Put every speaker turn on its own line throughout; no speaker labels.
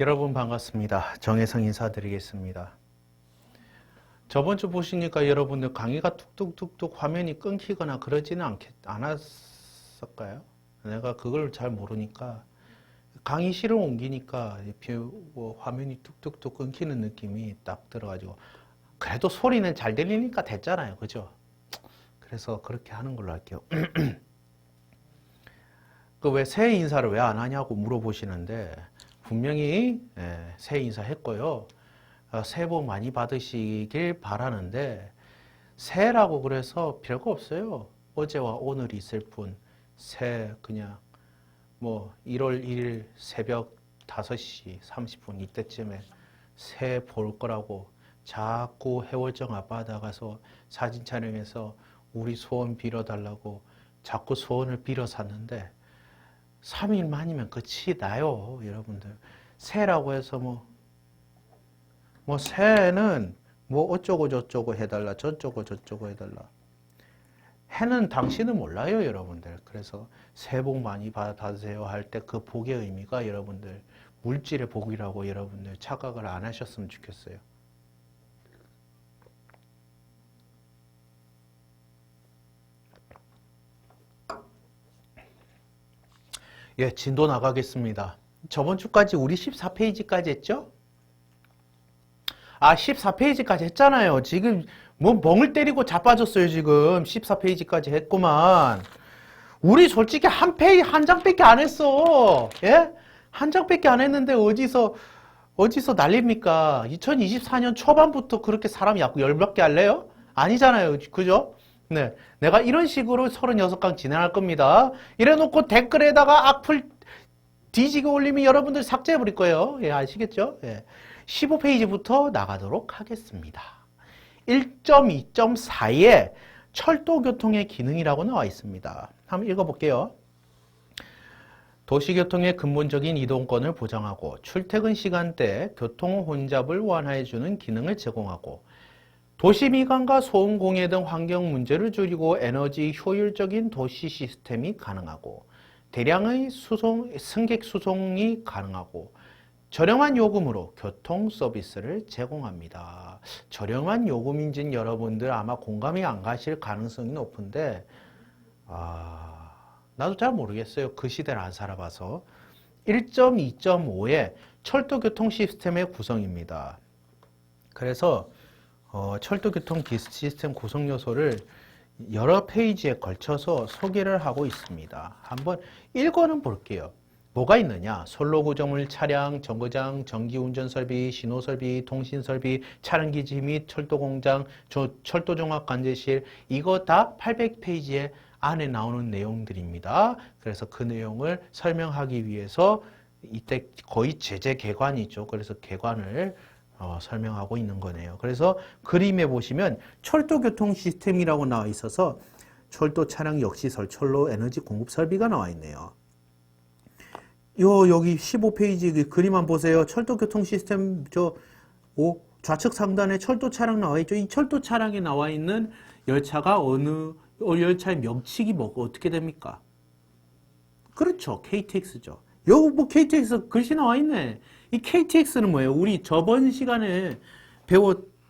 여러분 반갑습니다. 정혜성 인사드리겠습니다. 저번 주 보시니까 여러분들 강의가 뚝뚝뚝뚝 화면이 끊기거나 그러지는 않았을까요? 내가 그걸 잘 모르니까 강의실을 옮기니까 화면이 뚝뚝뚝 끊기는 느낌이 딱 들어가지고 그래도 소리는 잘 들리니까 됐잖아요. 그죠? 그래서 그렇게 하는 걸로 할게요. 그 왜 새해 인사를 왜 안 하냐고 물어보시는데 분명히 새해 인사 했고요. 새해 복 많이 받으시길 바라는데 새해라고 그래서 별거 없어요. 어제와 오늘이 있을 뿐 새해 그냥 뭐 1월 1일 새벽 5시 30분 이때쯤에 새해 볼 거라고 자꾸 해월정 앞바다 가서 사진 촬영해서 우리 소원 빌어달라고 자꾸 소원을 빌어 샀는데 3일만이면 끝이 나요, 여러분들. 새라고 해서 뭐 새는 뭐 어쩌고 저쩌고 해달라, 저쩌고 저쩌고 해달라. 해는 당신은 몰라요, 여러분들. 그래서 새해 복 많이 받으세요 할 때 그 복의 의미가 여러분들 물질의 복이라고 여러분들 착각을 안 하셨으면 좋겠어요. 예, 진도 나가겠습니다. 저번 주까지 우리 14페이지까지 했죠? 14페이지까지 했잖아요. 지금 뭐 멍을 때리고 자빠졌어요, 지금. 14페이지까지 했구만. 우리 솔직히 한 장밖에 안 했어. 예? 한 장밖에 안 했는데 어디서 난립니까? 2024년 초반부터 그렇게 사람 열받게 할래요? 아니잖아요. 그죠? 네. 내가 이런 식으로 36강 진행할 겁니다. 이래 놓고 댓글에다가 악플 뒤지게 올리면 여러분들 삭제해버릴 거예요. 예, 아시겠죠? 예. 15페이지부터 나가도록 하겠습니다. 1.2.4에 철도교통의 기능이라고 나와 있습니다. 한번 읽어볼게요. 도시교통의 근본적인 이동권을 보장하고 출퇴근 시간대 교통 혼잡을 완화해주는 기능을 제공하고 도시 미관과 소음 공해 등 환경 문제를 줄이고 에너지 효율적인 도시 시스템이 가능하고 대량의 승객 수송이 가능하고 저렴한 요금으로 교통 서비스를 제공합니다. 저렴한 요금인지는 여러분들 아마 공감이 안 가실 가능성이 높은데 나도 잘 모르겠어요. 그 시대를 안 살아봐서. 1.2.5의 철도교통 시스템의 구성입니다. 그래서 철도교통 시스템 구성 요소를 여러 페이지에 걸쳐서 소개를 하고 있습니다. 한번 읽어는 볼게요. 뭐가 있느냐? 선로 구조물, 차량, 정거장, 전기운전 설비, 신호 설비, 통신 설비, 차량 기지 및 철도 공장, 철도 종합 관제실 이거 다 800페이지에 안에 나오는 내용들입니다. 그래서 그 내용을 설명하기 위해서 이때 거의 제재 개관이죠. 그래서 개관을 설명하고 있는 거네요. 그래서 그림에 보시면 철도교통 시스템이라고 나와 있어서 철도 차량 역시설, 철로 에너지 공급 설비가 나와 있네요. 여기 15페이지 그림 한번 보세요. 철도교통 시스템 좌측 상단에 철도 차량 나와 있죠. 이 철도 차량에 나와 있는 열차가 어느 열차의 명칭이 어떻게 됩니까? 그렇죠. KTX죠. 여기 뭐 KTX 글씨 나와 있네. 이 KTX는 뭐예요? 우리 저번 시간에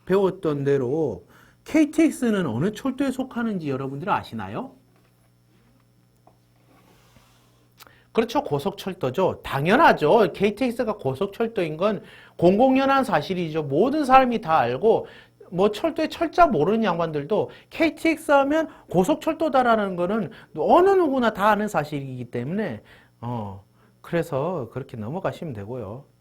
배웠던 대로 KTX는 어느 철도에 속하는지 여러분들 아시나요? 그렇죠. 고속철도죠. 당연하죠. KTX가 고속철도인 건 공공연한 사실이죠. 모든 사람이 다 알고 뭐 철도에 철자 모르는 양반들도 KTX 하면 고속철도다라는 거는 어느 누구나 다 아는 사실이기 때문에 그래서 그렇게 넘어가시면 되고요.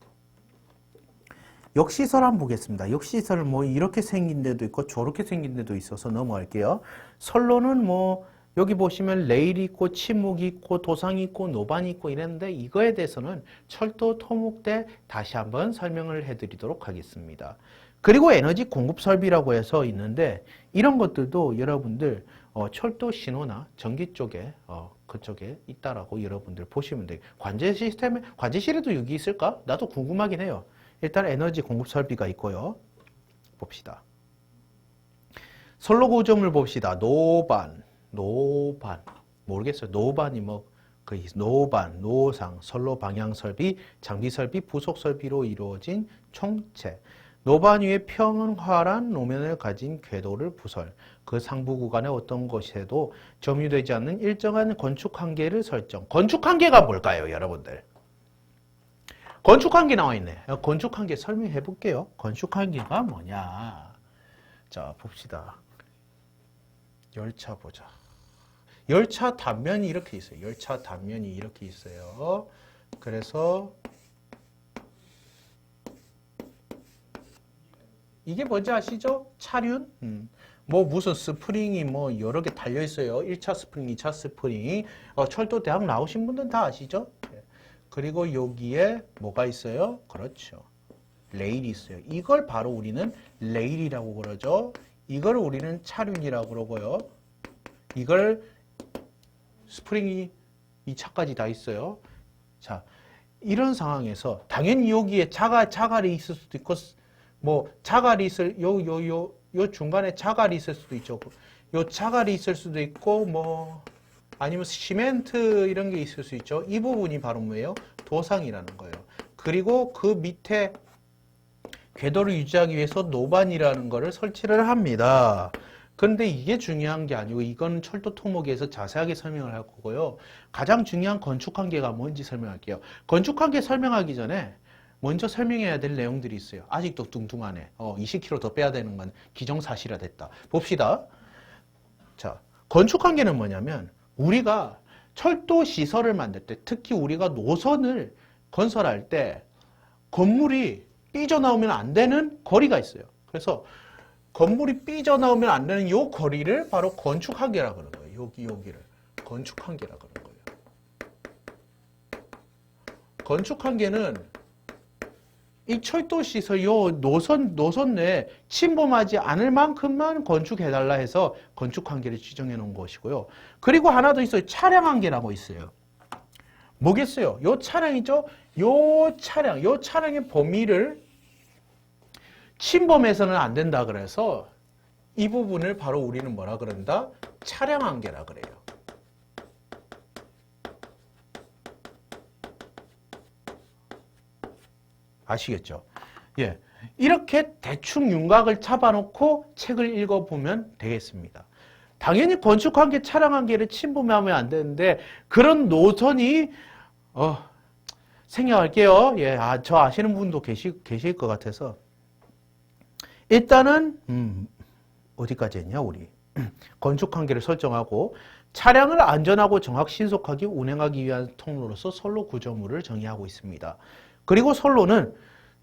역시설 한번 보겠습니다. 역시설 뭐 이렇게 생긴 데도 있고 저렇게 생긴 데도 있어서 넘어갈게요. 선로는 뭐 여기 보시면 레일이 있고 침묵이 있고 도상이 있고 노반이 있고 이랬는데 이거에 대해서는 철도 토목 때 다시 한번 설명을 해드리도록 하겠습니다. 그리고 에너지 공급 설비라고 해서 있는데 이런 것들도 여러분들 철도 신호나 전기 쪽에 그쪽에 있다라고 여러분들 보시면 돼요. 관제 시스템에 관제실에도 여기 있을까? 나도 궁금하긴 해요. 일단 에너지 공급 설비가 있고요. 봅시다. 선로 구조물 봅시다. 노반 모르겠어요. 노반이 뭐 그 노반, 노상, 선로 방향 설비, 장비 설비, 부속 설비로 이루어진 총체. 노반 위에 평활한 노면을 가진 궤도를 부설. 그 상부 구간의 어떤 곳에도 점유되지 않는 일정한 건축 한계를 설정. 건축 한계가 뭘까요, 여러분들? 건축 한계 나와 있네. 건축 한계 설명해 볼게요. 건축 한계가 뭐냐? 자, 봅시다. 열차 보자. 열차 단면이 이렇게 있어요. 열차 단면이 이렇게 있어요. 그래서 이게 뭔지 아시죠? 차륜? 뭐 무슨 스프링이 뭐 여러 개 달려 있어요. 1차 스프링, 2차 스프링. 철도 대학 나오신 분들은 다 아시죠? 그리고 여기에 뭐가 있어요? 그렇죠. 레일이 있어요. 이걸 바로 우리는 레일이라고 그러죠. 이걸 우리는 차륜이라고 그러고요. 이걸 스프링이 2차까지 다 있어요. 자, 이런 상황에서 당연히 여기에 자갈이 있을 수도 있고 뭐 자갈이 있을 요 중간에 자갈이 있을 수도 있죠. 요 자갈이 있을 수도 있고 뭐 아니면 시멘트 이런 게 있을 수 있죠. 이 부분이 바로 뭐예요? 도상이라는 거예요. 그리고 그 밑에 궤도를 유지하기 위해서 노반이라는 거를 설치를 합니다. 그런데 이게 중요한 게 아니고 이건 철도 토목에서 자세하게 설명을 할 거고요. 가장 중요한 건축 한계가 뭔지 설명할게요. 건축 한계 설명하기 전에 먼저 설명해야 될 내용들이 있어요. 아직도 뚱뚱하네. 20kg 더 빼야 되는 건 기정사실화 됐다. 봅시다. 자, 건축 한계는 뭐냐면 우리가 철도 시설을 만들 때, 특히 우리가 노선을 건설할 때 건물이 삐져나오면 안 되는 거리가 있어요. 그래서 건물이 삐져나오면 안 되는 요 거리를 바로 건축 한계라고 그러는 거예요. 여기를 건축 한계라고 그러는 거예요. 건축 한계는 이 철도 시설 요 노선 내에 침범하지 않을 만큼만 건축해달라 해서 건축 한계를 지정해 놓은 것이고요. 그리고 하나 더 있어요. 차량 한계라고 있어요. 뭐겠어요? 요 차량이죠? 요 차량의 범위를 침범해서는 안 된다 그래서 이 부분을 바로 우리는 뭐라 그런다? 차량 한계라 그래요. 아시겠죠? 예. 이렇게 대충 윤곽을 잡아놓고 책을 읽어보면 되겠습니다. 당연히 건축 한계, 차량 한계를 침범하면 안 되는데 그런 노선이 생략할게요. 예, 저 아시는 분도 계실 것 같아서 일단은 어디까지 했냐 우리 건축 한계를 설정하고 차량을 안전하고 정확 신속하게 운행하기 위한 통로로서 선로 구조물을 정의하고 있습니다. 그리고 선로는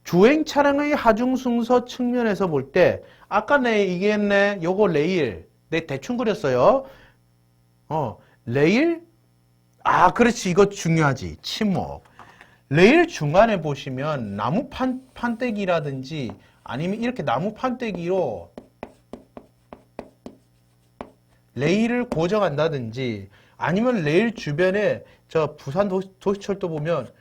주행 차량의 하중 순서 측면에서 볼 때 아까 내 얘기했네. 요거 레일 내 대충 그렸어요. 레일 그렇지. 이거 중요하지. 침묵. 레일 중간에 보시면 나무 판때기라든지 아니면 이렇게 나무 판때기로 레일을 고정한다든지 아니면 레일 주변에 저 부산 도시철도 보면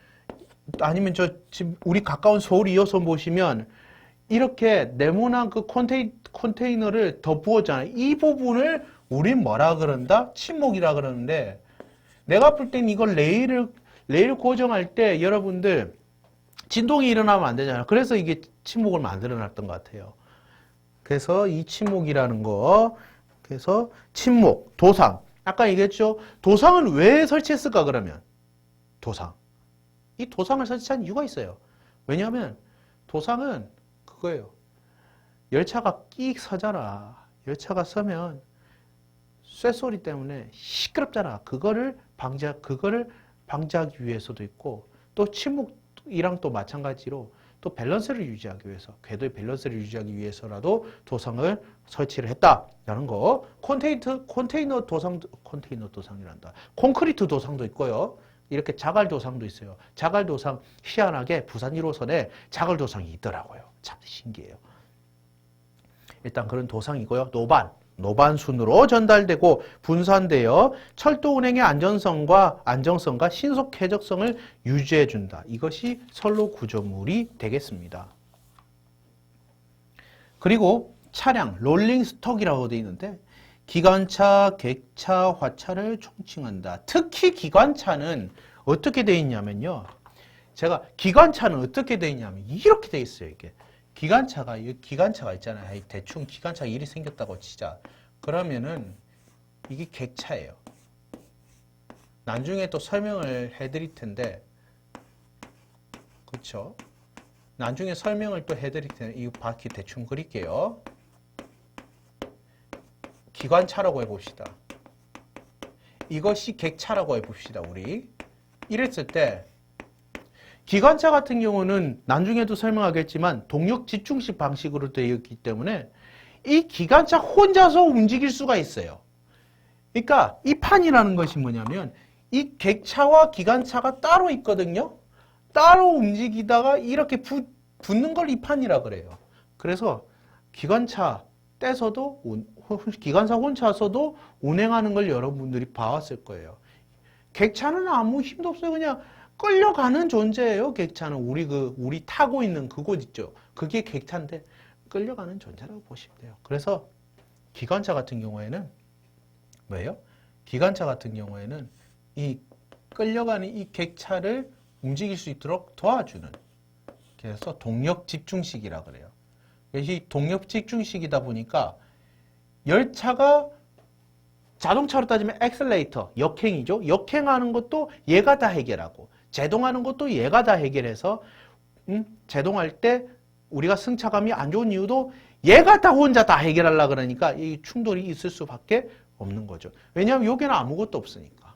아니면 저 지금 우리 가까운 서울 2호선 보시면 이렇게 네모난 그 컨테이너를 더 부었잖아요. 이 부분을 우린 뭐라 그런다? 침묵이라 그러는데 내가 볼 땐 이걸 레일 고정할 때 여러분들 진동이 일어나면 안 되잖아요. 그래서 이게 침묵을 만들어 놨던 것 같아요. 그래서 이 침묵이라는 거, 그래서 침묵, 도상. 아까 얘기했죠? 도상은 왜 설치했을까 그러면? 도상. 이 도상을 설치한 이유가 있어요. 왜냐하면 도상은 그거예요. 열차가 끼익 서잖아. 열차가 서면 쇳소리 때문에 시끄럽잖아. 그거를 방지하기 위해서도 있고 또 침묵이랑 또 마찬가지로 또 밸런스를 유지하기 위해서 궤도의 밸런스를 유지하기 위해서라도 도상을 설치를 했다라는 거. 컨테이너 도상이란다. 콘크리트 도상도 있고요. 이렇게 자갈 도상도 있어요. 자갈 도상 희한하게 부산 1호선에 자갈 도상이 있더라고요. 참 신기해요. 일단 그런 도상이고요. 노반순으로 전달되고 분산되어 철도 운행의 안정성과 신속 쾌적성을 유지해준다. 이것이 선로 구조물이 되겠습니다. 그리고 차량, 롤링 스톡이라고 되어 있는데 기관차, 객차, 화차를 총칭한다. 특히 기관차는 어떻게 돼 있냐면요. 제가 기관차는 어떻게 돼 있냐면 이렇게 돼 있어요. 이게 기관차가 있잖아요. 대충 기관차 일이 생겼다고 치자. 그러면은 이게 객차예요. 나중에 또 설명을 해드릴 텐데, 그렇죠? 나중에 설명을 또 해드릴 텐데 이 바퀴 대충 그릴게요. 기관차라고 해봅시다. 이것이 객차라고 해봅시다. 우리 이랬을 때 기관차 같은 경우는 나중에도 설명하겠지만 동력 집중식 방식으로 되어 있기 때문에 이 기관차 혼자서 움직일 수가 있어요. 그러니까 이 판이라는 것이 뭐냐면 이 객차와 기관차가 따로 있거든요. 따로 움직이다가 이렇게 붙는 걸 이 판이라 그래요. 그래서 기관차 떼서도 기관사 혼자서도 운행하는 걸 여러분들이 봐왔을 거예요. 객차는 아무 힘도 없어요. 그냥 끌려가는 존재예요. 객차는 우리 타고 있는 그곳 있죠. 그게 객차인데 끌려가는 존재라고 보시면 돼요. 그래서 기관차 같은 경우에는 뭐예요? 기관차 같은 경우에는 이 끌려가는 이 객차를 움직일 수 있도록 도와주는, 그래서 동력 집중식이라 그래요. 이 동력 집중식이다 보니까 열차가 자동차로 따지면 엑셀레이터, 역행이죠. 역행하는 것도 얘가 다 해결하고 제동하는 것도 얘가 다 해결해서 제동할 때 우리가 승차감이 안 좋은 이유도 얘가 다 혼자 다 해결하려고 그러니까 이 충돌이 있을 수밖에 없는 거죠. 왜냐하면 여기는 아무것도 없으니까.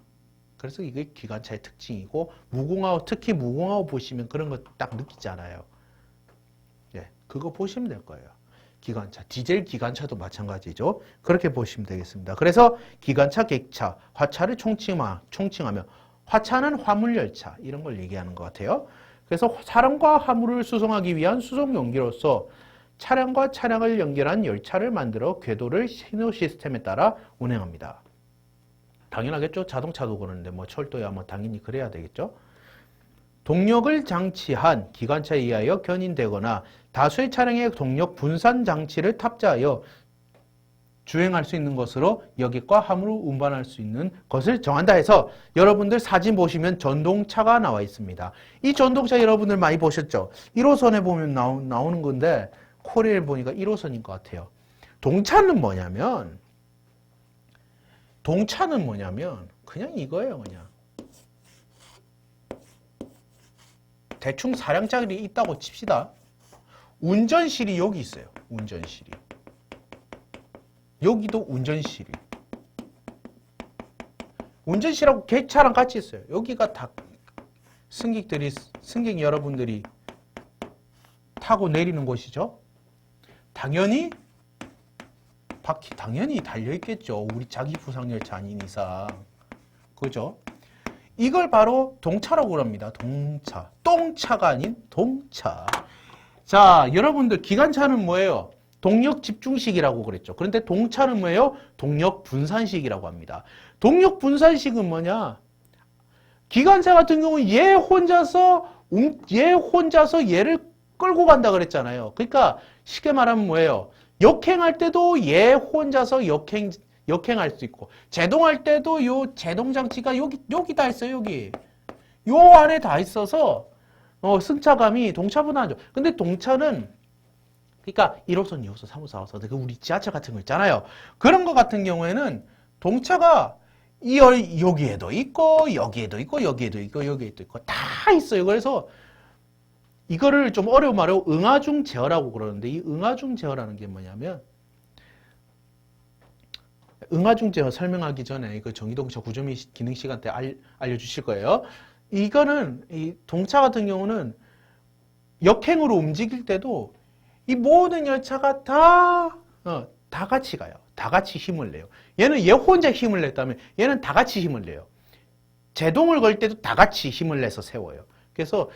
그래서 이게 기관차의 특징이고 무궁화호, 특히 무궁화호 보시면 그런 거 딱 느끼잖아요. 예, 그거 보시면 될 거예요. 기관차, 디젤 기관차도 마찬가지죠. 그렇게 보시면 되겠습니다. 그래서 기관차, 객차, 화차를 총칭하며 화차는 화물열차 이런 걸 얘기하는 것 같아요. 그래서 사람과 화물을 수송하기 위한 수송용기로서 차량과 차량을 연결한 열차를 만들어 궤도를 신호 시스템에 따라 운행합니다. 당연하겠죠. 자동차도 그러는데 뭐 철도야 뭐 당연히 그래야 되겠죠. 동력을 장치한 기관차에 의하여 견인되거나 다수의 차량의 동력 분산 장치를 탑재하여 주행할 수 있는 것으로 여객과 화물을 운반할 수 있는 것을 정한다 해서 여러분들 사진 보시면 전동차가 나와 있습니다. 이 전동차 여러분들 많이 보셨죠? 1호선에 보면 나오는 건데 코리아를 보니까 1호선인 것 같아요. 동차는 뭐냐면 그냥 이거예요. 그냥 대충 사량짜리 있다고 칩시다. 운전실이 여기 있어요. 운전실이. 여기도 운전실이. 운전실하고 객차랑 같이 있어요. 여기가 다 승객 여러분들이 타고 내리는 곳이죠. 당연히 바퀴 당연히 달려있겠죠. 우리 자기 부상열차 아닌 이상. 그죠? 이걸 바로 동차라고 합니다. 동차. 똥차가 아닌 동차. 자, 여러분들 기관차는 뭐예요? 동력 집중식이라고 그랬죠. 그런데 동차는 뭐예요? 동력 분산식이라고 합니다. 동력 분산식은 뭐냐? 기관차 같은 경우는 얘 혼자서 얘를 끌고 간다 그랬잖아요. 그러니까 쉽게 말하면 뭐예요? 역행할 때도 얘 혼자서 역행할 수 있고, 제동할 때도 요 제동 장치가 여기 다 있어요. 여기 요 안에 다 있어서 승차감이 동차보다 안 좋아. 근데 동차는 그러니까 1호선, 2호선, 3호선, 4호선 그 우리 지하철 같은 거 있잖아요. 그런 거 같은 경우에는 동차가 여기에도 있고 여기에도 있고 여기에도 있고 여기에도 있고 다 있어요. 그래서 이거를 좀 어려운 말로 응하중 제어라고 그러는데, 이 응하중 제어라는 게 뭐냐면, 응하중 제어 설명하기 전에 그 전기동차 구조미 기능 시간 때 알려주실 거예요. 이거는 이 동차 같은 경우는 역행으로 움직일 때도 이 모든 열차가 다 같이 가요. 다 같이 힘을 내요. 얘는 얘 혼자 힘을 냈다면 얘는 다 같이 힘을 내요. 제동을 걸 때도 다 같이 힘을 내서 세워요. 그래서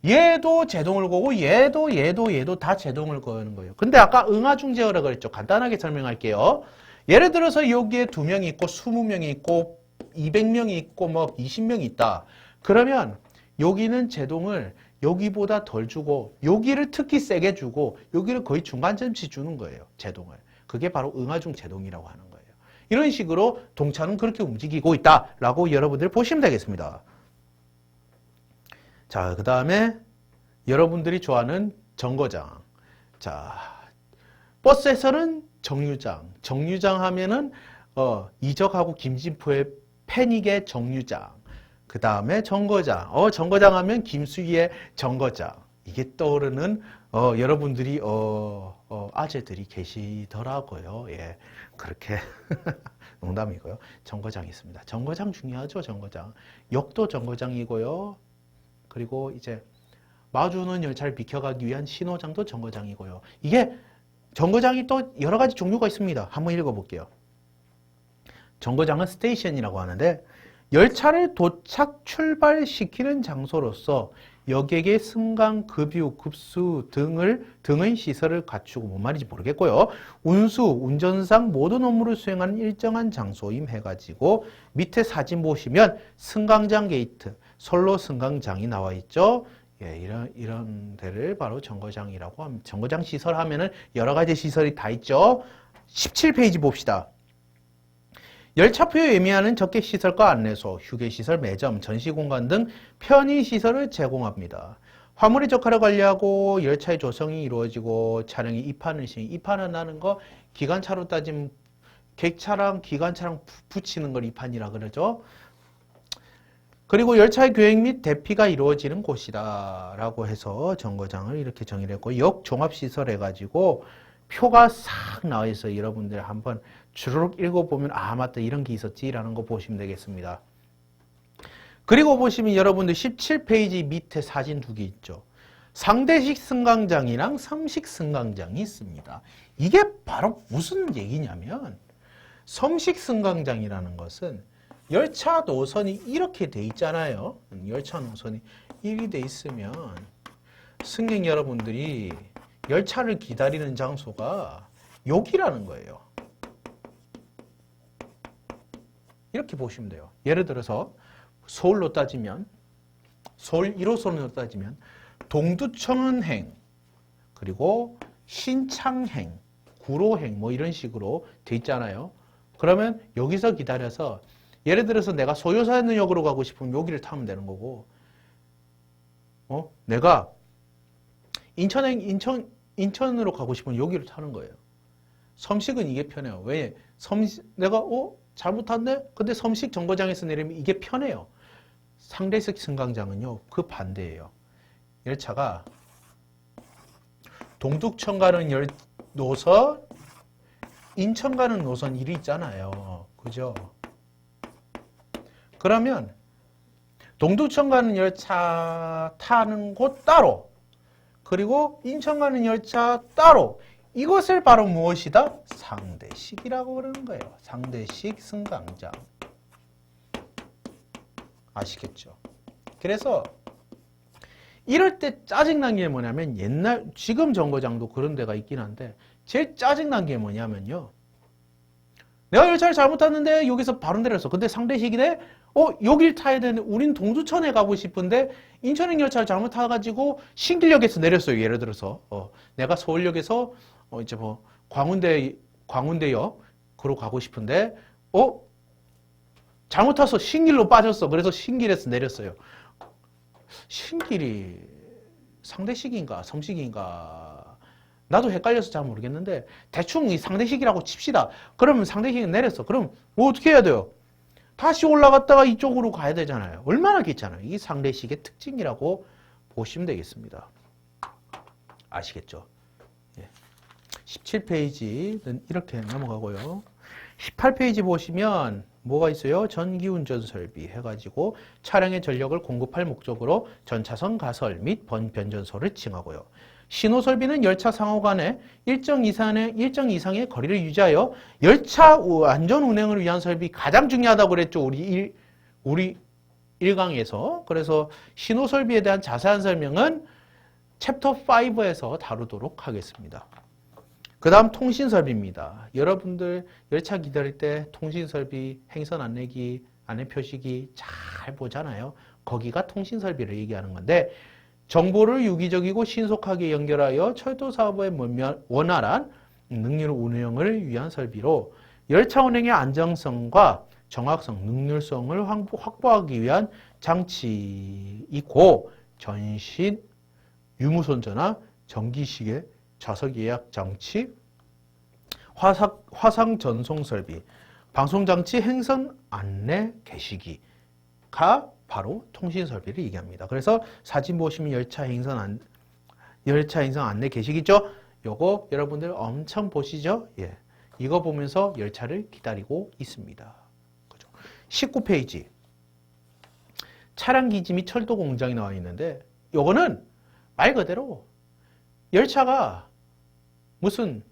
얘도 제동을 거고 얘도 다 제동을 거는 거예요. 근데 아까 응하중 제어라고 그랬죠. 간단하게 설명할게요. 예를 들어서 여기에 2명이 있고 20명이 있고 200명이 있고 뭐 20명이 있다. 그러면 여기는 제동을 여기보다 덜 주고 여기를 특히 세게 주고 여기를 거의 중간쯤씩 주는 거예요. 제동을. 그게 바로 응하중 제동이라고 하는 거예요. 이런 식으로 동차는 그렇게 움직이고 있다라고 여러분들 보시면 되겠습니다. 자, 그 다음에 여러분들이 좋아하는 정거장. 자, 버스에서는 정류장. 정류장 하면은 이적하고 김진표의 패닉의 정류장. 그 다음에 정거장. 정거장 하면 김수희의 정거장. 이게 떠오르는 여러분들이 아재들이 계시더라고요. 예, 그렇게 농담이고요. 정거장이 있습니다. 정거장 중요하죠. 정거장. 역도 정거장이고요. 그리고 이제 마주오는 열차를 비켜가기 위한 신호장도 정거장이고요. 이게 정거장이 또 여러 가지 종류가 있습니다. 한번 읽어볼게요. 정거장은 스테이션이라고 하는데 열차를 도착 출발시키는 장소로서 여객의 승강, 급유, 급수 등의 시설을 갖추고 뭔 말인지 모르겠고요. 운수, 운전상 모든 업무를 수행하는 일정한 장소임 해가지고 밑에 사진 보시면 승강장 게이트, 선로 승강장이 나와 있죠. 예, 이런 데를 바로 정거장이라고 합니다. 정거장 시설 하면은 여러 가지 시설이 다 있죠. 17페이지 봅시다. 열차표에 예매하는 적객시설과 안내소, 휴게시설, 매점, 전시공간 등 편의시설을 제공합니다. 화물의 적하를 관리하고 열차의 조성이 이루어지고 차량이 입판을 입판한다는 거 기관차로 따지면 객차랑 기관차랑 붙이는 걸 입판이라 그러죠. 그리고 열차의 교획 및 대피가 이루어지는 곳이다 라고 해서 정거장을 이렇게 정의를 했고 역 종합시설 해가지고 표가 싹 나와 있어요. 여러분들 한번 주르륵 읽어보면 아 맞다 이런 게 있었지라는 거 보시면 되겠습니다. 그리고 보시면 여러분들 17페이지 밑에 사진 두 개 있죠. 상대식 승강장이랑 섬식 승강장이 있습니다. 이게 바로 무슨 얘기냐면 섬식 승강장이라는 것은 열차 노선이 이렇게 돼 있잖아요. 열차 노선이 이렇게 돼 있으면 승객 여러분들이 열차를 기다리는 장소가 여기라는 거예요. 이렇게 보시면 돼요. 예를 들어서 서울로 따지면 서울 1호선으로 따지면 동두천행 그리고 신창행, 구로행 뭐 이런 식으로 돼 있잖아요. 그러면 여기서 기다려서 예를 들어서 내가 소요사역으로 가고 싶으면 여기를 타면 되는 거고 내가 인천으로 가고 싶으면 여기를 타는 거예요. 섬식은 이게 편해요. 왜? 내가 잘못 탔네? 근데 섬식 정거장에서 내리면 이게 편해요. 상대식 승강장은요. 그 반대예요. 열차가 동두천 가는 노선, 인천 가는 노선 일이 있잖아요. 그죠? 그러면 동두천 가는 열차 타는 곳 따로 그리고 인천 가는 열차 따로 이것을 바로 무엇이다? 상대식이라고 그러는 거예요. 상대식 승강장. 아시겠죠? 그래서 이럴 때 짜증난 게 뭐냐면 지금 정거장도 그런 데가 있긴 한데 제일 짜증난 게 뭐냐면요. 내가 열차를 잘못 탔는데 여기서 바로 내렸어. 근데 상대식이네? 여길 타야 되는데 우린 동두천에 가고 싶은데 인천행 열차를 잘못 타가지고 신길역에서 내렸어요. 예를 들어서 내가 서울역에서 이제 뭐 광운대역으로 가고 싶은데 잘못 타서 신길로 빠졌어. 그래서 신길에서 내렸어요. 신길이 상대식인가 섬식인가 나도 헷갈려서 잘 모르겠는데 대충 이 상대식이라고 칩시다. 그러면 상대식은 내렸어. 그럼 뭐 어떻게 해야 돼요? 다시 올라갔다가 이쪽으로 가야 되잖아요. 얼마나 귀찮아요. 이게 상대식의 특징이라고 보시면 되겠습니다. 아시겠죠? 17페이지는 이렇게 넘어가고요. 18페이지 보시면 뭐가 있어요? 전기운전 설비 해가지고 차량의 전력을 공급할 목적으로 전차선 가설 및 변전소를 칭하고요. 신호 설비는 열차 상호 간에 일정 이상의 거리를 유지하여 열차 안전 운행을 위한 설비 가장 중요하다고 그랬죠. 우리 1강에서. 그래서 신호 설비에 대한 자세한 설명은 챕터 5에서 다루도록 하겠습니다. 그 다음 통신설비입니다. 여러분들 열차 기다릴 때 통신설비, 행선 안내기, 안내 표시기 잘 보잖아요. 거기가 통신설비를 얘기하는 건데 정보를 유기적이고 신속하게 연결하여 철도 사업의 원활한 능률 운영을 위한 설비로 열차 운행의 안정성과 정확성, 능률성을 확보하기 위한 장치이고 전신, 유무선전화, 전기시계, 좌석 예약 장치, 화상 전송 설비, 방송장치, 행선 안내 게시기가 바로 통신 설비를 얘기합니다. 그래서 사진 보시면 열차 행선 안내 게시기죠. 요거 여러분들 엄청 보시죠. 예. 이거 보면서 열차를 기다리고 있습니다. 그죠? 19페이지. 차량 기지 및 철도 공장이 나와 있는데 요거는 말 그대로 열차가 무슨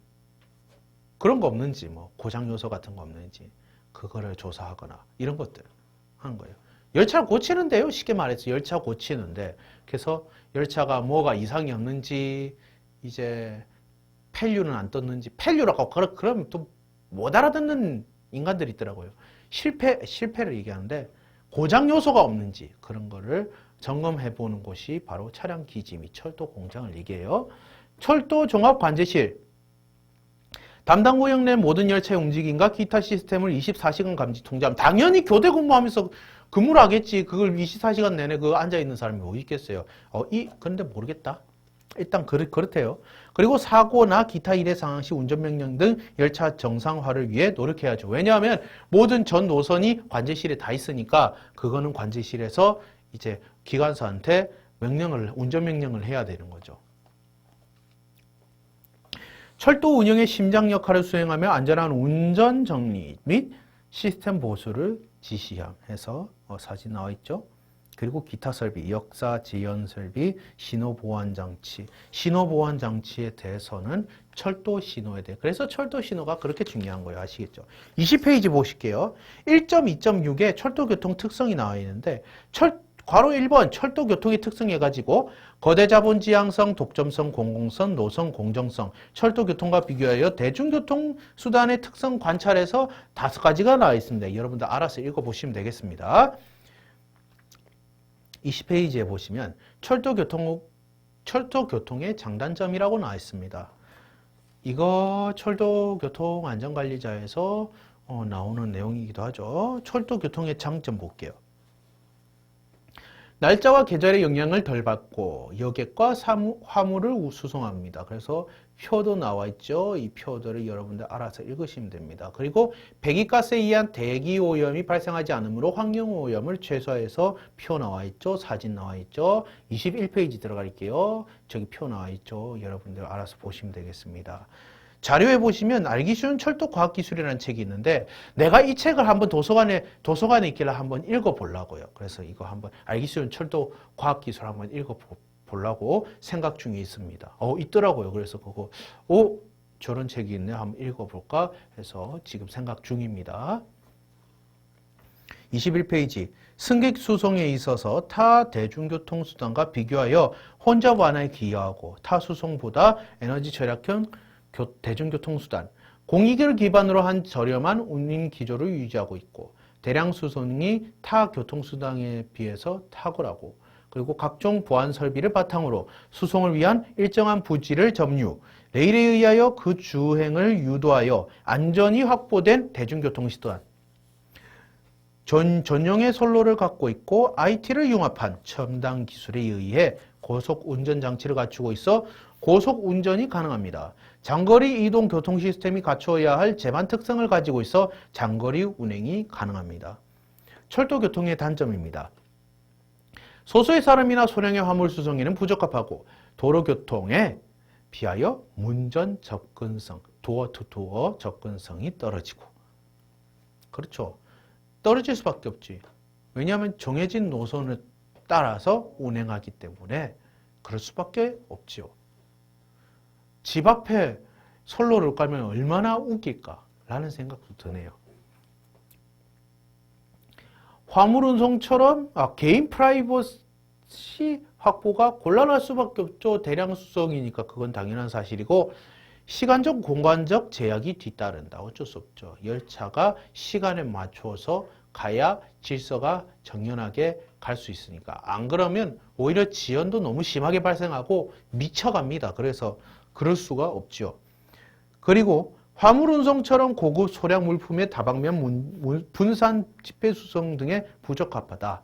그런 거 없는지 뭐 고장 요소 같은 거 없는지 그거를 조사하거나 이런 것들 하는 거예요. 열차를 고치는데요. 쉽게 말해서 열차 고치는데 그래서 열차가 뭐가 이상이 없는지 이제 폐류는 안 떴는지 폐류라고 그러면 또 못 알아듣는 인간들이 있더라고요. 실패를 얘기하는데 고장 요소가 없는지 그런 거를 점검해 보는 곳이 바로 차량 기지 및 철도 공장을 얘기해요. 철도 종합 관제실 담당 구역 내 모든 열차의 움직임과 기타 시스템을 24시간 감지 통제함. 당연히 교대 근무하면서 근무를 하겠지. 그걸 24시간 내내 그 앉아 있는 사람이 어디 있겠어요. 그런데 모르겠다. 일단 그렇대요. 그리고 사고나 기타 일회 상황 시 운전명령 등 열차 정상화를 위해 노력해야죠. 왜냐하면 모든 전 노선이 관제실에 다 있으니까 그거는 관제실에서 이제 기관사한테 운전명령을 해야 되는 거죠. 철도 운영의 심장 역할을 수행하며 안전한 운전 정리 및 시스템 보수를 지시함 해서 사진 나와 있죠. 그리고 기타 설비, 역사 지연 설비, 신호 보안 장치. 신호 보안 장치에 대해서는 철도 신호에 대해. 그래서 철도 신호가 그렇게 중요한 거예요. 아시겠죠? 20페이지 보실게요. 1.2.6에 철도 교통 특성이 나와 있는데 괄호 1번 철도 교통의 특성해 가지고 거대 자본 지향성, 독점성, 공공성, 노선 공정성, 철도 교통과 비교하여 대중교통 수단의 특성 관찰해서 5가지가 나와 있습니다. 여러분들 알아서 읽어보시면 되겠습니다. 20페이지에 보시면 철도 교통의 장단점이라고 나와 있습니다. 이거 철도 교통 안전관리자에서 나오는 내용이기도 하죠. 철도 교통의 장점 볼게요. 날짜와 계절의 영향을 덜 받고 여객과 화물을 수송합니다. 그래서 표도 나와 있죠. 이 표들을 여러분들 알아서 읽으시면 됩니다. 그리고 배기가스에 의한 대기오염이 발생하지 않으므로 환경오염을 최소화해서 표 나와 있죠. 사진 나와 있죠. 21페이지 들어갈게요. 저기 표 나와 있죠. 여러분들 알아서 보시면 되겠습니다. 자료에 보시면 알기 쉬운 철도 과학기술이라는 책이 있는데 내가 이 책을 한번 도서관에 있길래 한번 읽어보려고요. 그래서 이거 한번 알기 쉬운 철도 과학기술 한번 읽어보려고 생각 중에 있습니다. 있더라고요. 그래서 그거 저런 책이 있네. 한번 읽어볼까 해서 지금 생각 중입니다. 21페이지 승객 수송에 있어서 타 대중교통수단과 비교하여 혼잡 완화에 기여하고 타 수송보다 에너지 절약형 대중교통수단, 공익을 기반으로 한 저렴한 운임 기조를 유지하고 있고 대량 수송이 타 교통수단에 비해서 탁월하고 그리고 각종 보안 설비를 바탕으로 수송을 위한 일정한 부지를 점유, 레일에 의하여 그 주행을 유도하여 안전이 확보된 대중교통수단, 전용의 선로를 갖고 있고 IT를 융합한 첨단 기술에 의해 고속 운전 장치를 갖추고 있어 고속 운전이 가능합니다. 장거리 이동 교통 시스템이 갖춰야 할 제반 특성을 가지고 있어 장거리 운행이 가능합니다. 철도 교통의 단점입니다. 소수의 사람이나 소량의 화물 수송에는 부적합하고 도로 교통에 비하여 문전 접근성, 도어 투 도어 접근성이 떨어지고 그렇죠. 떨어질 수밖에 없지. 왜냐하면 정해진 노선을 따라서 운행하기 때문에 그럴 수밖에 없지요. 집 앞에 선로를 깔면 얼마나 웃길까 라는 생각도 드네요. 화물 운송처럼 개인 프라이버시 확보가 곤란할 수밖에 없죠. 대량 수송이니까 그건 당연한 사실이고 시간적 공간적 제약이 뒤따른다. 어쩔 수 없죠. 열차가 시간에 맞춰서 가야 질서가 정연하게 갈 수 있으니까. 안 그러면 오히려 지연도 너무 심하게 발생하고 미쳐갑니다. 그래서 그럴 수가 없죠. 그리고 화물 운송처럼 고급 소량 물품의 다방면 분산 지폐 수송 등에 부적합하다.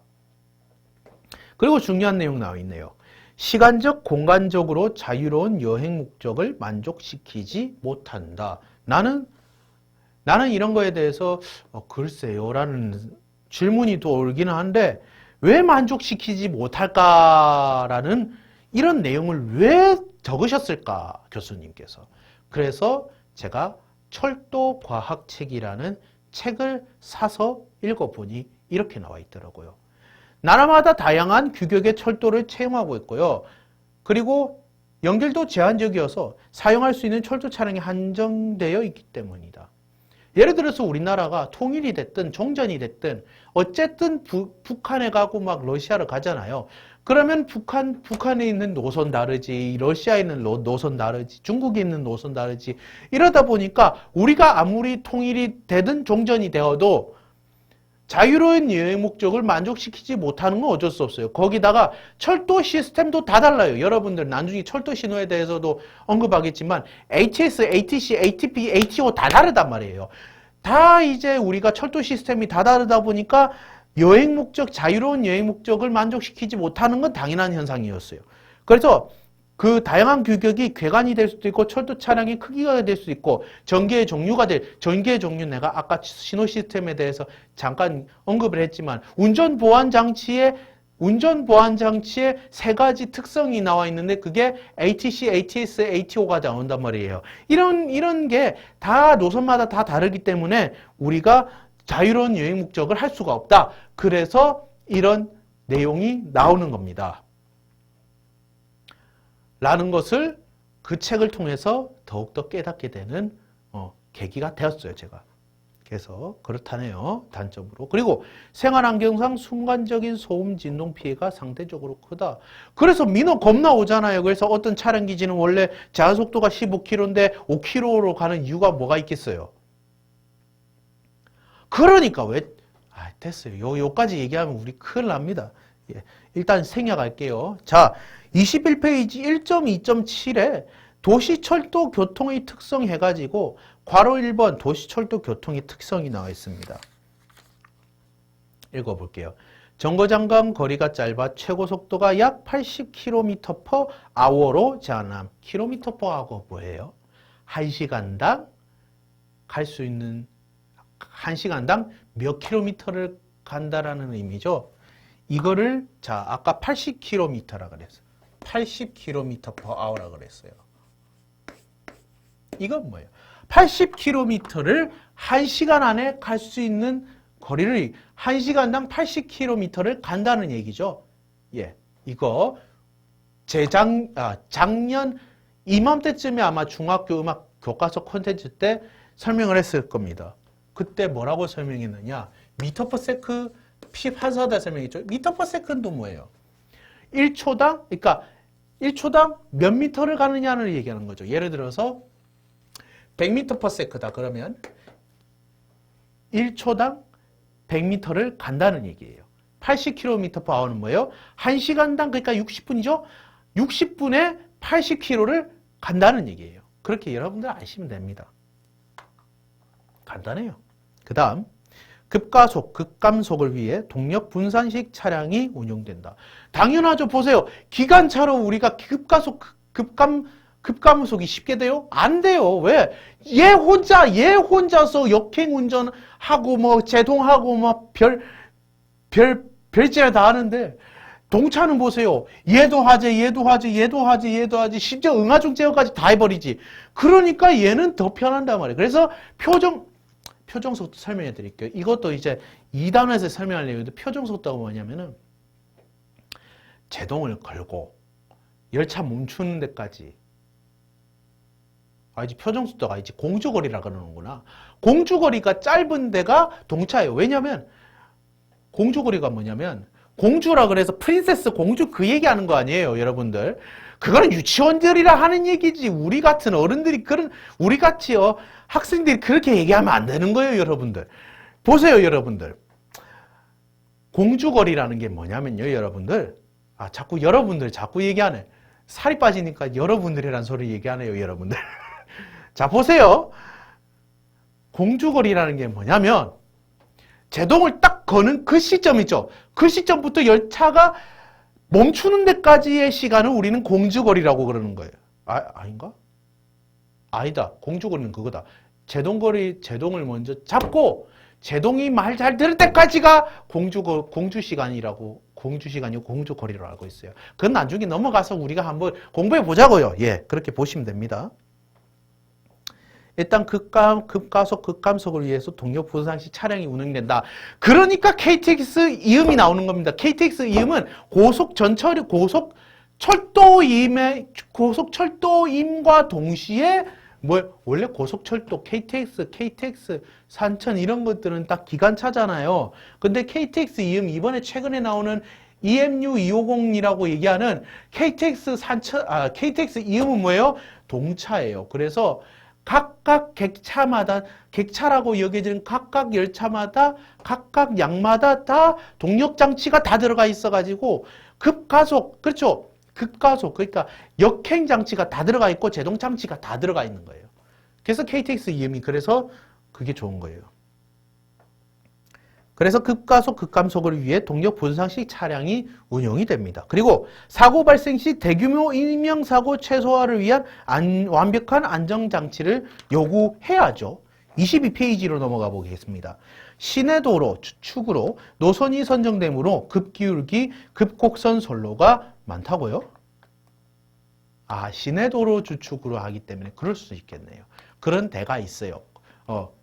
그리고 중요한 내용 나와 있네요. 시간적, 공간적으로 자유로운 여행 목적을 만족시키지 못한다. 나는 이런 거에 대해서 글쎄요 라는 질문이 또 올기는 한데 왜 만족시키지 못할까라는 이런 내용을 왜 적으셨을까 교수님께서. 그래서 제가 철도과학책이라는 책을 사서 읽어보니 이렇게 나와 있더라고요. 나라마다 다양한 규격의 철도를 채용하고 있고요. 그리고 연결도 제한적이어서 사용할 수 있는 철도 차량이 한정되어 있기 때문이다. 예를 들어서 우리나라가 통일이 됐든 종전이 됐든 어쨌든 북한에 가고 막 러시아를 가잖아요. 그러면 북한에 있는 노선 다르지, 러시아에 있는 노선 다르지, 중국에 있는 노선 다르지. 이러다 보니까 우리가 아무리 통일이 되든 종전이 되어도 자유로운 여행 목적을 만족시키지 못하는 건 어쩔 수 없어요. 거기다가 철도 시스템도 다 달라요. 여러분들 나중에 철도 신호에 대해서도 언급하겠지만 HS, ATC, ATP, ATO 다 다르단 말이에요. 다 이제 우리가 철도 시스템이 다 다르다 보니까 여행 목적, 자유로운 여행 목적을 만족시키지 못하는 건 당연한 현상이었어요. 그래서 그 다양한 규격이 궤관이 될 수도 있고 철도 차량의 크기가 될 수도 있고 전기의 종류가 전기의 종류 내가 아까 신호 시스템에 대해서 잠깐 언급을 했지만 운전 보안 장치에 세 가지 특성이 나와 있는데 그게 ATC, ATS, ATO가 나온단 말이에요. 이런 게 다 노선마다 다 다르기 때문에 우리가 자유로운 여행 목적을 할 수가 없다. 그래서 이런 내용이 나오는 겁니다. 라는 것을 그 책을 통해서 더욱더 깨닫게 되는 계기가 되었어요, 제가. 그래서 그렇다네요, 단점으로. 그리고 생활환경상 순간적인 소음 진동 피해가 상대적으로 크다. 그래서 민원 겁나 오잖아요. 그래서 어떤 차량 기지는 원래 제한속도가 15km인데 5km로 가는 이유가 뭐가 있겠어요? 그러니까 됐어요. 요까지 얘기하면 우리 큰일 납니다. 예, 일단 생략할게요. 자, 21페이지 1.2.7에 도시철도 교통의 특성 해가지고 괄호 1번 도시철도 교통의 특성이 나와 있습니다. 읽어볼게요. 정거장간 거리가 짧아 최고 속도가 약 80km/h로 제한함. km/h 뭐예요? 1시간당 갈 수 있는 1시간당 몇 킬로미터를 간다라는 의미죠. 이거를 자 아까 80km라 그랬어요. 80km/h라 그랬어요. 이건 뭐예요? 80km를 1시간 안에 갈 수 있는 거리를 1시간당 80km를 간다는 얘기죠. 예, 이거 작년 이맘때쯤에 아마 중학교 음악 교과서 콘텐츠 때 설명을 했을 겁니다. 그때 뭐라고 설명했느냐? 미터 퍼 세크 피 환사다 설명했죠. 미터 퍼 세컨드 뭐예요? 1초당, 그러니까 1초당 몇 미터를 가느냐를 얘기하는 거죠. 예를 들어서 100m per sec다. 그러면 1초당 100m를 간다는 얘기예요. 80km/h는 뭐예요? 1시간당 그러니까 60분이죠? 60분에 80km를 간다는 얘기예요. 그렇게 여러분들 아시면 됩니다. 간단해요. 그 다음 급가속, 급감속을 위해 동력 분산식 차량이 운용된다. 당연하죠. 보세요. 기관차로 우리가 급가속, 급감속이 쉽게 돼요? 안 돼요. 왜? 얘 혼자서 역행 운전하고 뭐 제동하고 뭐 별짓을 다 하는데 동차는 보세요. 얘도 하지 심지어 응아중 제어까지 다 해버리지. 그러니까 얘는 더 편한단 말이에요. 그래서 표정속도 설명해 드릴게요. 이것도 이제 2단원에서 설명할 내용인데 표정속도가 뭐냐면은 제동을 걸고 열차 멈추는 데까지 이제 표정속도가 이제 공주거리라 그러는구나. 공주거리가 짧은 데가 동차예요. 왜냐면 공주거리가 뭐냐면 공주라 그래서 프린세스 공주 그 얘기하는 거 아니에요, 여러분들. 그거는 유치원들이라 하는 얘기지. 우리 같은 어른들이 우리 같이요 학생들이 그렇게 얘기하면 안 되는 거예요, 여러분들. 보세요, 여러분들. 공주거리라는 게 뭐냐면요, 여러분들. 자꾸 얘기하네. 살이 빠지니까 여러분들이란 소리 얘기하네요, 여러분들. 자, 보세요. 공주거리라는 게 뭐냐면 제동을 딱 거는 그 시점 있죠. 그 시점부터 열차가 멈추는 데까지의 시간을 우리는 공주거리라고 그러는 거예요. 아닌가? 아니다. 공주거리는 그거다. 제동을 먼저 잡고 제동이 말 잘 들을 때까지가 공주 시간이라고, 공주 시간이고 공주거리로 알고 있어요. 그건 나중에 넘어가서 우리가 한번 공부해 보자고요. 예, 그렇게 보시면 됩니다. 일단 급가속, 급감속을 위해서 동력 분산시 차량이 운행된다. 그러니까 KTX 이음이 나오는 겁니다. KTX 이음은 고속철도임과 동시에 원래 고속철도, KTX, 산천 이런 것들은 딱 기관차잖아요. 근데 KTX 이음 이번에 최근에 나오는 EMU 250이라고 얘기하는 KTX 이음은 뭐예요? 동차예요. 그래서 각각 객차라고 여겨지는 각각 열차마다 각각 양마다 다 동력장치가 다 들어가 있어가지고 급가속, 그렇죠? 급가속, 그러니까 역행장치가 다 들어가 있고 제동장치가 다 들어가 있는 거예요. 그래서 KTX 이음이 그래서 그게 좋은 거예요. 그래서 급가속, 급감속을 위해 동력 분산식 차량이 운용이 됩니다. 그리고 사고 발생 시 대규모 인명사고 최소화를 위한 완벽한 안정장치를 요구해야죠. 22페이지로 넘어가 보겠습니다. 시내도로 주축으로 노선이 선정되므로 급기울기, 급곡선 선로가 많다고요? 시내도로 주축으로 하기 때문에 그럴 수 있겠네요. 그런 데가 있어요.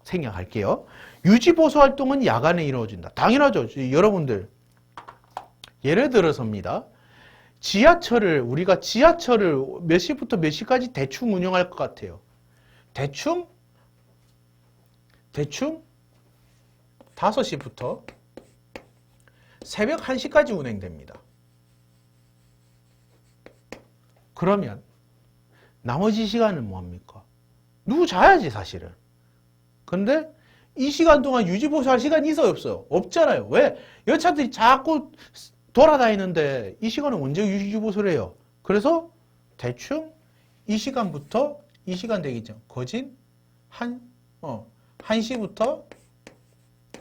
생략할게요. 유지보수 활동은 야간에 이루어진다. 당연하죠. 여러분들 예를 들어서입니다. 우리가 지하철을 몇 시부터 몇 시까지 대충 운영할 것 같아요. 대충 5시부터 새벽 1시까지 운행됩니다. 그러면 나머지 시간은 뭐합니까? 누구 자야지 사실은. 근데 이 시간 동안 유지보수할 시간이 있어요, 없어요? 없잖아요. 왜? 열차들이 자꾸 돌아다니는데 이 시간은 언제 유지보수를 해요? 그래서 대충 이 시간부터 이 시간 되기 전 거진 1시부터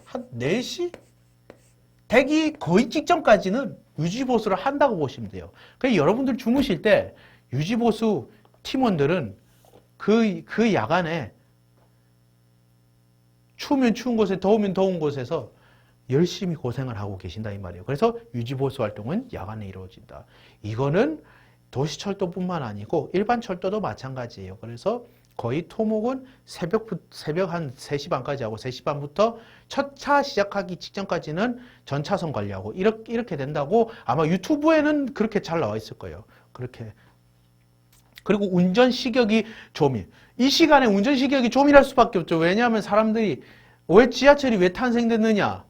한 4시? 되기 거의 직전까지는 유지보수를 한다고 보시면 돼요. 그래서 여러분들 주무실 때 유지보수 팀원들은 그 야간에 추우면 추운 곳에 더우면 더운 곳에서 열심히 고생을 하고 계신다 이 말이에요. 그래서 유지보수 활동은 야간에 이루어진다. 이거는 도시철도뿐만 아니고 일반 철도도 마찬가지예요. 그래서 거의 토목은 새벽 한 3시 반까지 하고 3시 반부터 첫 차 시작하기 직전까지는 전차선 관리하고 이렇게 된다고 아마 유튜브에는 그렇게 잘 나와 있을 거예요. 그렇게. 그리고 운전 식역이 조밀. 이 시간에 운전 식역이 조밀할 수밖에 없죠. 왜냐하면 사람들이 지하철이 왜 탄생됐느냐?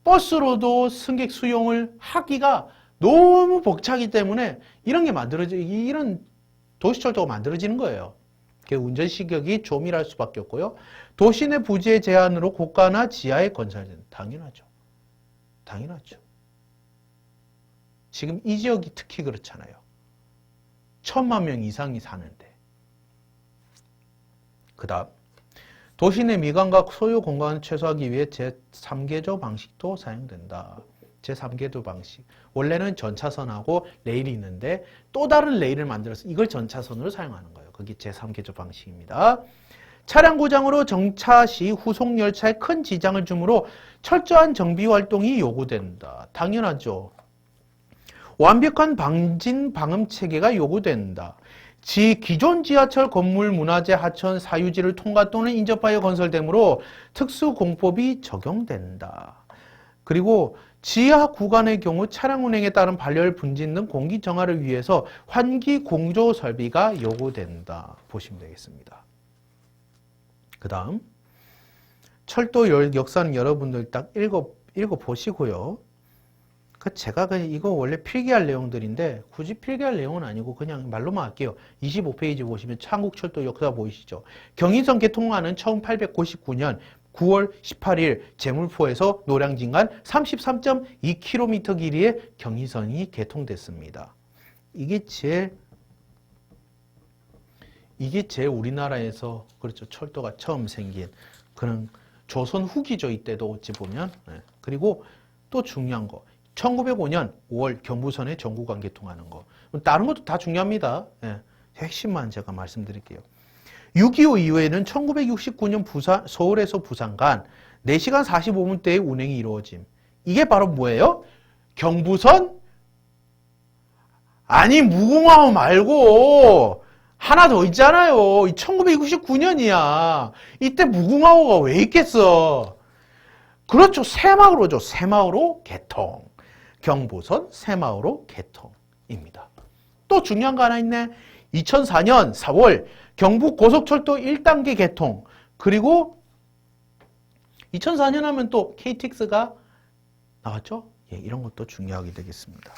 버스로도 승객 수용을 하기가 너무 벅차기 때문에 이런 도시철도가 만들어지는 거예요. 운전 식역이 조밀할 수밖에 없고요. 도시 내 부지의 제한으로 고가나 지하에 건설된다. 당연하죠. 지금 이 지역이 특히 그렇잖아요. 1,000만 명 이상이 사는데. 그 다음 도시 내 미관과 소유 공간을 최소화하기 위해 제3계조 방식도 사용된다. 제3계도 방식. 원래는 전차선하고 레일이 있는데 또 다른 레일을 만들어서 이걸 전차선으로 사용하는 거예요. 그게 제3계조 방식입니다. 차량 고장으로 정차 시 후속 열차에 큰 지장을 주므로 철저한 정비 활동이 요구된다. 당연하죠. 완벽한 방진 방음 체계가 요구된다. 기존 지하철 건물 문화재 하천 사유지를 통과 또는 인접하여 건설되므로 특수공법이 적용된다. 그리고 지하 구간의 경우 차량 운행에 따른 발열, 분진 등 공기 정화를 위해서 환기 공조 설비가 요구된다. 보시면 되겠습니다. 그 다음 철도 역사는 여러분들 딱 읽어보시고요. 제가 이거 원래 필기할 내용들인데 굳이 필기할 내용은 아니고 그냥 말로만 할게요. 25페이지 보시면 한국철도 역사 보이시죠? 경인선 개통안은 1899년 9월 18일 제물포에서 노량진간 33.2km 길이의 경인선이 개통됐습니다. 이게 이게 제 우리나라에서 그렇죠. 철도가 처음 생긴 그런 조선 후기죠. 이때도 어찌 보면. 예. 그리고 또 중요한 거. 1905년 5월 경부선에 전구간 개통하는 거. 다른 것도 다 중요합니다. 예. 핵심만 제가 말씀드릴게요. 6.25 이후에는 1969년 서울에서 부산 간 4시간 45분대의 운행이 이루어짐. 이게 바로 뭐예요? 경부선? 아니, 무궁화호 말고 하나 더 있잖아요. 1999년이야. 이때 무궁화호가 왜 있겠어? 그렇죠. 새마을호죠. 새마을호 개통. 경부선 새마을호 개통입니다. 또 중요한 거 하나 있네. 2004년 4월 경부고속철도 1단계 개통. 그리고 2004년 하면 또 KTX가 나왔죠? 예, 이런 것도 중요하게 되겠습니다.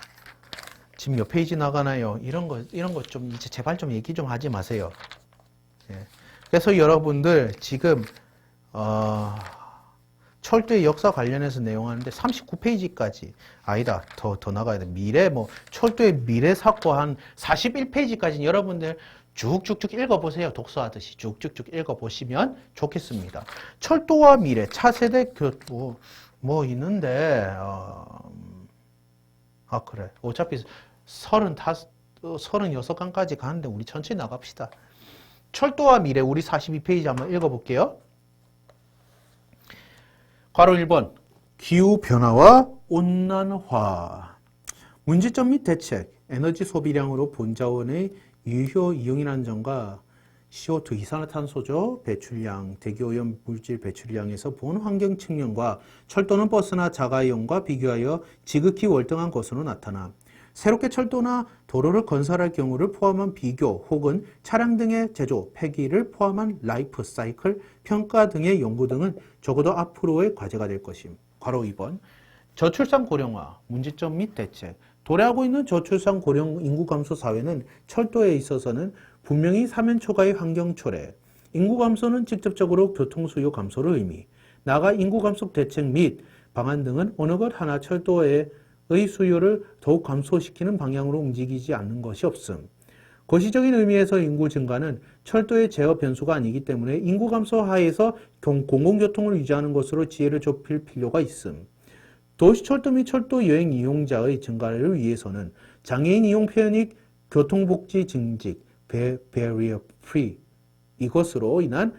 지금 몇 페이지 나가나요? 이런 거 좀 이제 제발 좀 얘기 좀 하지 마세요. 예. 그래서 여러분들 지금 철도의 역사 관련해서 내용하는데 39페이지까지 아니다. 더 나가야 돼. 철도의 미래 사고 한 41페이지까지 여러분들 쭉쭉쭉 읽어보세요. 독서하듯이 쭉쭉쭉 읽어보시면 좋겠습니다. 철도와 미래, 차세대 교통 뭐 있는데 그래. 어차피 36강까지 가는데 우리 천천히 나갑시다. 철도와 미래 우리 42페이지 한번 읽어볼게요. 괄호 1번 기후변화와 온난화 문제점 및 대책 에너지 소비량으로 본자원의 유효 이용이라는 점과 CO2 이산화탄소죠. 배출량, 대기오염 물질 배출량에서 본 환경 측면과 철도는 버스나 자가용과 비교하여 지극히 월등한 것으로 나타나 새롭게 철도나 도로를 건설할 경우를 포함한 비교 혹은 차량 등의 제조, 폐기를 포함한 라이프 사이클, 평가 등의 연구 등은 적어도 앞으로의 과제가 될 것임. 괄호 2번 저출산 고령화, 문제점 및 대책 도래하고 있는 저출산 고령 인구 감소 사회는 철도에 있어서는 분명히 사면초가의 환경 초래, 인구 감소는 직접적으로 교통 수요 감소를 의미, 나아가 인구 감소 대책 및 방안 등은 어느 것 하나 철도의 수요를 더욱 감소시키는 방향으로 움직이지 않는 것이 없음. 거시적인 의미에서 인구 증가는 철도의 제어 변수가 아니기 때문에 인구 감소 하에서 공공교통을 유지하는 것으로 지혜를 좁힐 필요가 있음. 도시철도 및 철도 여행 이용자의 증가를 위해서는 장애인 이용 편익, 교통복지 증직, barrier free 이것으로 인한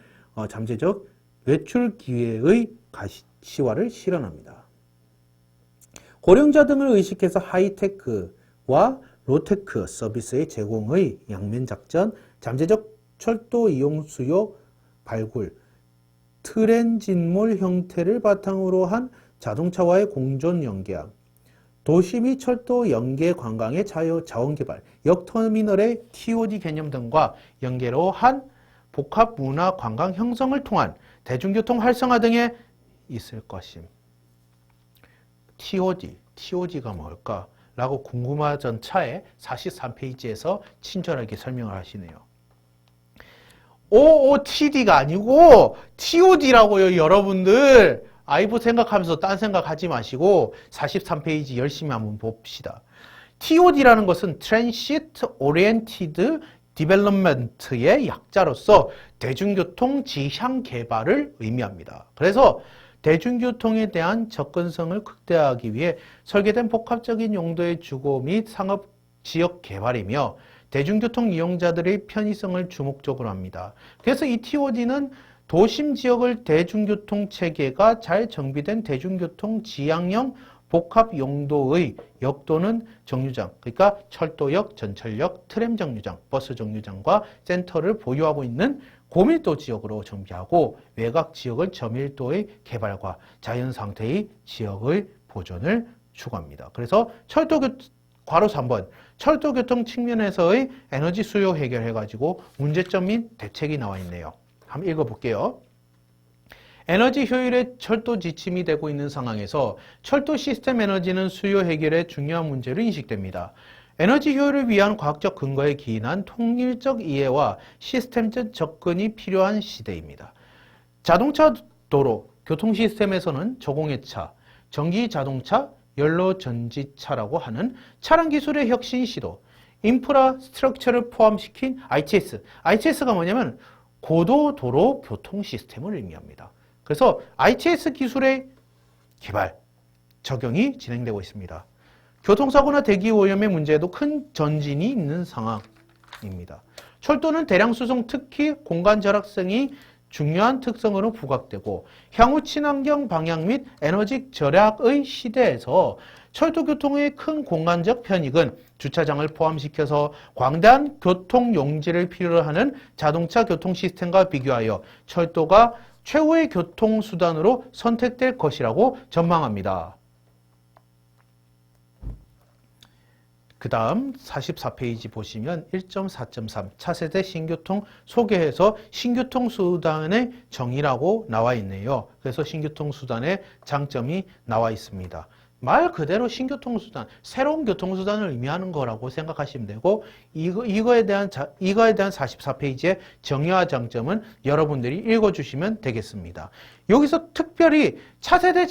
잠재적 외출 기회의 가시화를 실현합니다. 고령자 등을 의식해서 하이테크와 로테크 서비스의 제공의 양면 작전, 잠재적 철도 이용 수요 발굴, 트랜짓몰 형태를 바탕으로 한 자동차와의 공존 연계함, 도시 및 철도 연계 관광의 자원 개발, 역터미널의 TOD 개념 등과 연계로 한 복합 문화 관광 형성을 통한 대중교통 활성화 등에 있을 것임. TOD가 뭘까? 라고 궁금하던 차에 43페이지에서 친절하게 설명을 하시네요. OOTD가 아니고 TOD라고요, 여러분들. 아이브 생각하면서 딴 생각하지 마시고 43페이지 열심히 한번 봅시다. TOD라는 것은 Transit Oriented Development의 약자로서 대중교통 지향 개발을 의미합니다. 그래서 대중교통에 대한 접근성을 극대화하기 위해 설계된 복합적인 용도의 주거 및 상업 지역 개발이며 대중교통 이용자들의 편의성을 주목적으로 합니다. 그래서 이 TOD는 도심 지역을 대중교통 체계가 잘 정비된 대중교통 지향형 복합 용도의 역 또는 정류장, 그러니까 철도역, 전철역, 트램 정류장, 버스 정류장과 센터를 보유하고 있는 고밀도 지역으로 정비하고 외곽 지역을 저밀도의 개발과 자연 상태의 지역의 보존을 추구합니다. 그래서 괄호 3번 철도교통 측면에서의 에너지 수요 해결해가지고 문제점 및 대책이 나와 있네요. 한번 읽어볼게요. 에너지 효율의 철도 지침이 되고 있는 상황에서 철도 시스템 에너지는 수요 해결의 중요한 문제로 인식됩니다. 에너지 효율을 위한 과학적 근거에 기인한 통일적 이해와 시스템적 접근이 필요한 시대입니다. 자동차 도로 교통 시스템에서는 저공해차, 전기 자동차, 연료 전지차라고 하는 차량 기술의 혁신 시도, 인프라스트럭처를 포함시킨 ITS. ITS가 뭐냐면 고도도로 교통 시스템을 의미합니다. 그래서 ITS 기술의 개발, 적용이 진행되고 있습니다. 교통사고나 대기오염의 문제에도 큰 전진이 있는 상황입니다. 철도는 대량 수송, 특히 공간 절약성이 중요한 특성으로 부각되고 향후 친환경 방향 및 에너지 절약의 시대에서 철도 교통의 큰 공간적 편익은 주차장을 포함시켜서 광대한 교통 용지를 필요로 하는 자동차 교통 시스템과 비교하여 철도가 최후의 교통수단으로 선택될 것이라고 전망합니다. 그 다음 44페이지 보시면 1.4.3 차세대 신교통 소개해서 신교통수단의 정의라고 나와 있네요. 그래서 신교통수단의 장점이 나와 있습니다. 말 그대로 신교통수단, 새로운 교통수단을 의미하는 거라고 생각하시면 되고 이거에 대한 44페이지의 정의와 장점은 여러분들이 읽어주시면 되겠습니다. 여기서 특별히 차세대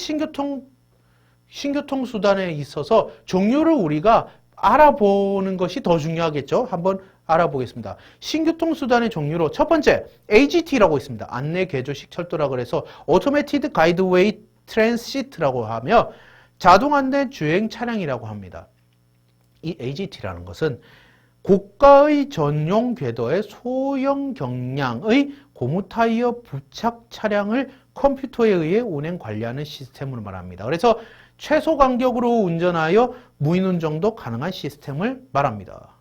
신교통수단에 있어서 종류를 우리가 알아보는 것이 더 중요하겠죠. 한번 알아보겠습니다. 신교통수단의 종류로 첫 번째 AGT라고 있습니다. 안내개조식 철도라고 해서 Automated Guideway Transit라고 하며 자동 안내 주행 차량이라고 합니다. 이 AGT라는 것은 고가의 전용 궤도의 소형 경량의 고무 타이어 부착 차량을 컴퓨터에 의해 운행 관리하는 시스템으로 말합니다. 그래서 최소 간격으로 운전하여 무인 운전도 가능한 시스템을 말합니다.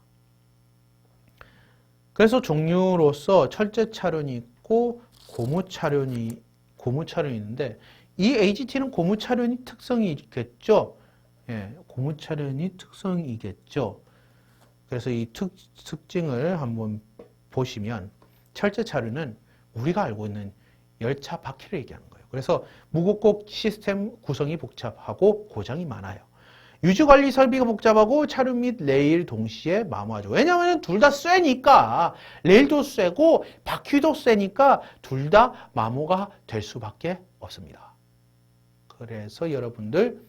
그래서 종류로서 철제 차륜이 있고 고무 차륜이 있는데 이 AGT는 고무 차륜이 특성이겠죠. 예, 고무 차륜이 특성이겠죠. 그래서 이 특징을 한번 보시면 철제 차륜은 우리가 알고 있는 열차 바퀴를 얘기하는 거예요. 그래서 무겁고 시스템 구성이 복잡하고 고장이 많아요. 유지관리 설비가 복잡하고 차륜 및 레일 동시에 마모하죠. 왜냐하면 둘 다 쇠니까 레일도 쇠고 바퀴도 쇠니까 둘 다 마모가 될 수밖에 없습니다. 그래서 여러분들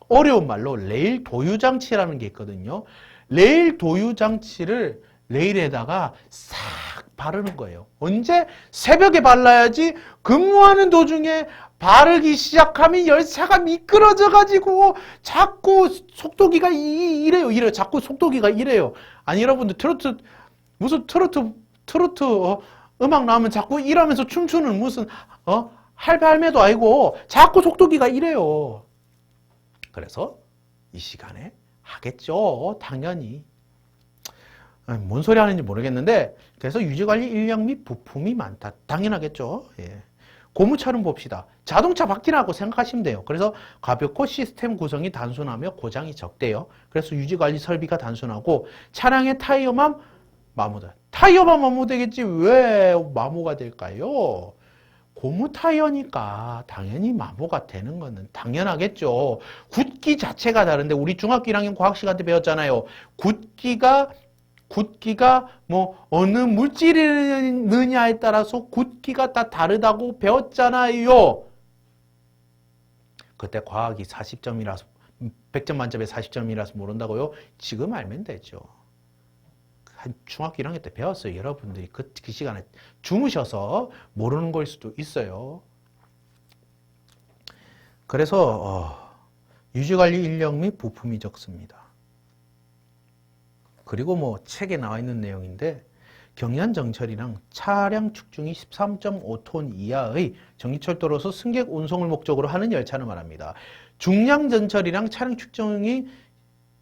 어려운 말로 레일 도유장치라는 게 있거든요. 레일 도유장치를 레일에다가 싹 바르는 거예요. 언제? 새벽에 발라야지 근무하는 도중에 바르기 시작하면 열차가 미끄러져 가지고 자꾸 속도기가 이래요. 자꾸 속도기가 이래요. 아니 여러분들 무슨 트로트 음악 나오면 자꾸 이러면서 춤추는 무슨 할배할매도 아니고 자꾸 속도기가 이래요. 그래서 이 시간에 하겠죠. 당연히. 뭔 소리 하는지 모르겠는데 그래서 유지관리 인력 및 부품이 많다. 당연하겠죠. 예. 고무차륜 봅시다. 자동차 바퀴라고 생각하시면 돼요. 그래서 가볍고 시스템 구성이 단순하며 고장이 적대요. 그래서 유지관리 설비가 단순하고 차량의 타이어만 마모다. 타이어만 마모되겠지 왜 마모가 될까요? 고무 타이어니까 당연히 마모가 되는 거는 당연하겠죠. 굳기 자체가 다른데 우리 중학교 1학년 과학 시간 때 배웠잖아요. 굳기가 뭐 어느 물질이 느냐에 따라서 굳기가 다 다르다고 배웠잖아요. 그때 과학이 40점이라서 100점 만점에 40점이라서 모른다고요? 지금 알면 되죠. 한 중학교 1학년 때 배웠어요. 여러분들이 그 시간에 주무셔서 모르는 걸 수도 있어요. 그래서 유지관리 인력 및 부품이 적습니다. 그리고 뭐 책에 나와 있는 내용인데 경량정철이랑 차량 축중이 13.5톤 이하의 전기철도로서 승객 운송을 목적으로 하는 열차를 말합니다. 중량전철이랑 차량 축중이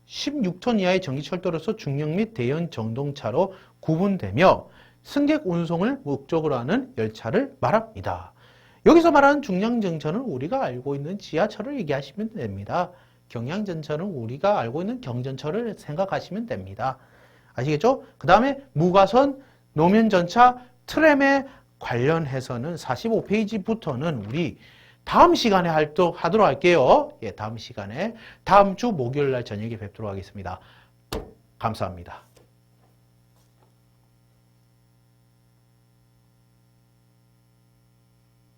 16톤 이하의 전기철도로서 중형 및 대형 전동차로 구분되며 승객 운송을 목적으로 하는 열차를 말합니다. 여기서 말하는 중량전철은 우리가 알고 있는 지하철을 얘기하시면 됩니다. 경량전철은 우리가 알고 있는 경전철을 생각하시면 됩니다. 아시겠죠? 그 다음에 무가선, 노면전차, 트램에 관련해서는 45페이지부터는 우리 다음 시간에 하도록 할게요. 예, 다음 시간에 다음 주 목요일 날 저녁에 뵙도록 하겠습니다. 감사합니다.